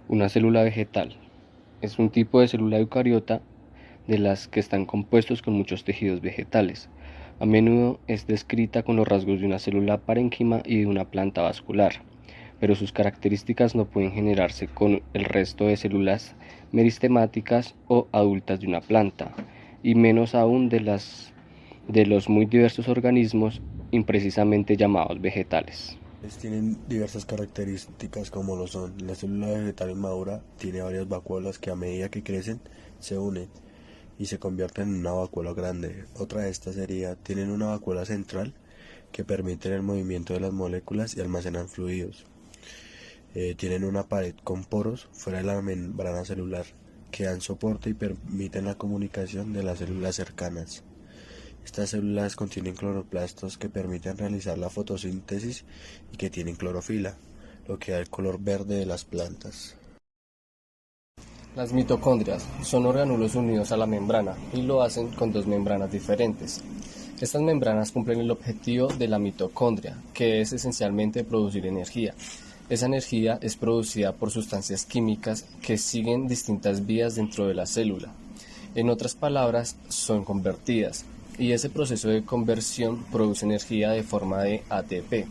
Una célula vegetal es un tipo de célula eucariota de las que están compuestos con muchos tejidos vegetales. A menudo es descrita con los rasgos de una célula parénquima y de una planta vascular, pero sus características no pueden generarse con el resto de células meristemáticas o adultas de una planta, y menos aún de los muy diversos organismos imprecisamente llamados vegetales. Tienen diversas características como lo son. La célula vegetal inmadura tiene varias vacuolas que a medida que crecen se unen y se convierten en una vacuola grande. Otra de estas sería, tienen una vacuola central que permite el movimiento de las moléculas y almacenan fluidos. Tienen una pared con poros fuera de la membrana celular que dan soporte y permiten la comunicación de las células cercanas. Estas células contienen cloroplastos que permiten realizar la fotosíntesis y que tienen clorofila, lo que da el color verde de las plantas. Las mitocondrias son orgánulos unidos a la membrana y lo hacen con dos membranas diferentes. Estas membranas cumplen el objetivo de la mitocondria, que es esencialmente producir energía. Esa energía es producida por sustancias químicas que siguen distintas vías dentro de la célula. En otras palabras, son convertidas, y ese proceso de conversión produce energía de forma de ATP.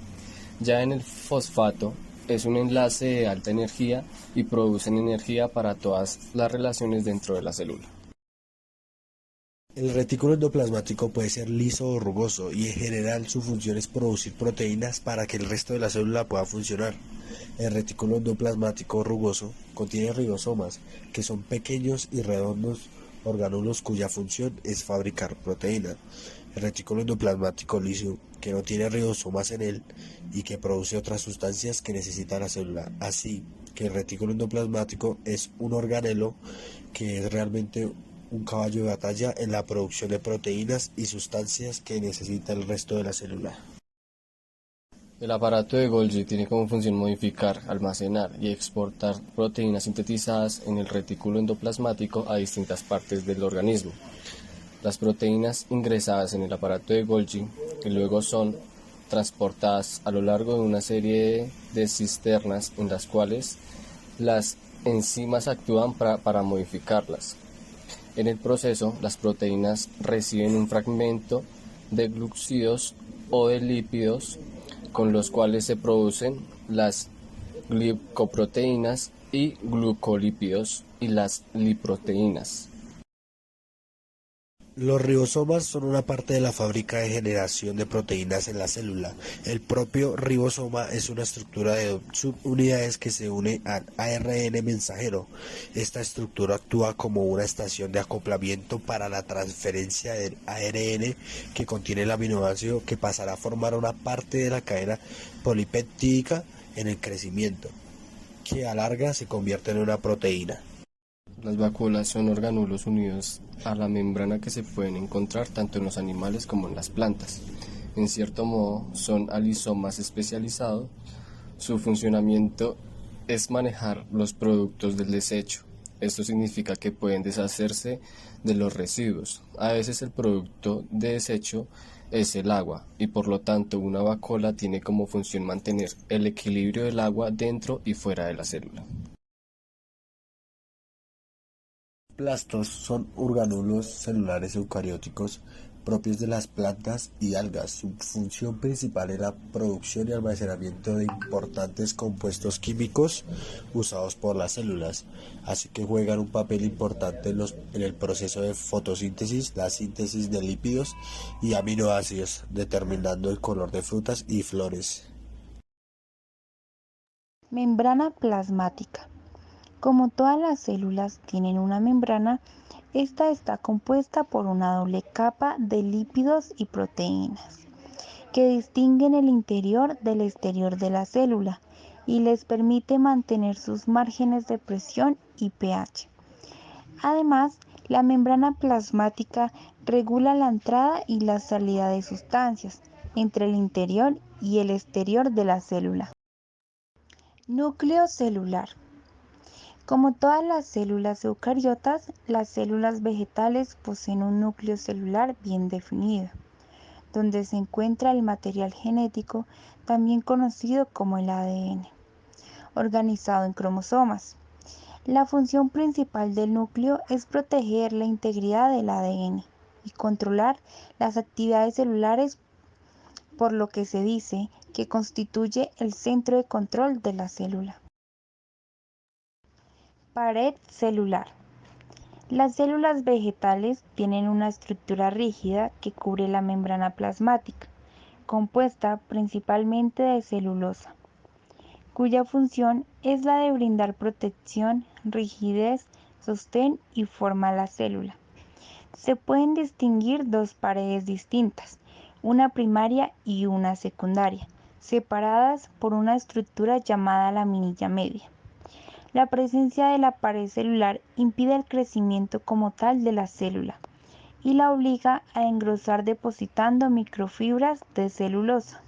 Ya en el fosfato es un enlace de alta energía y producen energía para todas las relaciones dentro de la célula. El retículo endoplasmático puede ser liso o rugoso y en general su función es producir proteínas para que el resto de la célula pueda funcionar. El retículo endoplasmático rugoso contiene ribosomas, que son pequeños y redondos orgánulos cuya función es fabricar proteína. El retículo endoplasmático liso, que no tiene ribosomas en él y que produce otras sustancias que necesita la célula. Así que el retículo endoplasmático es un organelo que es realmente un caballo de batalla en la producción de proteínas y sustancias que necesita el resto de la célula. El aparato de Golgi tiene como función modificar, almacenar y exportar proteínas sintetizadas en el retículo endoplasmático a distintas partes del organismo. Las proteínas ingresadas en el aparato de Golgi, que luego son transportadas a lo largo de una serie de cisternas en las cuales las enzimas actúan para modificarlas. En el proceso, las proteínas reciben un fragmento de glúcidos o de lípidos con los cuales se producen las glicoproteínas y glucolípidos y las lipoproteínas. Los ribosomas son una parte de la fábrica de generación de proteínas en la célula. El propio ribosoma es una estructura de subunidades que se une al ARN mensajero. Esta estructura actúa como una estación de acoplamiento para la transferencia del ARN que contiene el aminoácido que pasará a formar una parte de la cadena polipeptídica en el crecimiento, que a larga se convierte en una proteína. Las vacuolas son orgánulos unidos a la membrana que se pueden encontrar tanto en los animales como en las plantas. En cierto modo, son alisomas especializados. Su funcionamiento es manejar los productos del desecho. Esto significa que pueden deshacerse de los residuos. A veces el producto de desecho es el agua y por lo tanto una vacuola tiene como función mantener el equilibrio del agua dentro y fuera de la célula. Plastos son orgánulos celulares eucarióticos propios de las plantas y algas. Su función principal es la producción y almacenamiento de importantes compuestos químicos usados por las células, así que juegan un papel importante en el proceso de fotosíntesis, la síntesis de lípidos y aminoácidos, determinando el color de frutas y flores. Membrana plasmática. Como todas las células tienen una membrana, esta está compuesta por una doble capa de lípidos y proteínas, que distinguen el interior del exterior de la célula y les permite mantener sus márgenes de presión y pH. Además, la membrana plasmática regula la entrada y la salida de sustancias entre el interior y el exterior de la célula. Núcleo celular. Como todas las células eucariotas, las células vegetales poseen un núcleo celular bien definido, donde se encuentra el material genético, también conocido como el ADN, organizado en cromosomas. La función principal del núcleo es proteger la integridad del ADN y controlar las actividades celulares, por lo que se dice que constituye el centro de control de la célula. Pared celular. Las células vegetales tienen una estructura rígida que cubre la membrana plasmática, compuesta principalmente de celulosa, cuya función es la de brindar protección, rigidez, sostén y forma a la célula. Se pueden distinguir dos paredes distintas, una primaria y una secundaria, separadas por una estructura llamada laminilla media. La presencia de la pared celular impide el crecimiento como tal de la célula y la obliga a engrosar depositando microfibras de celulosa.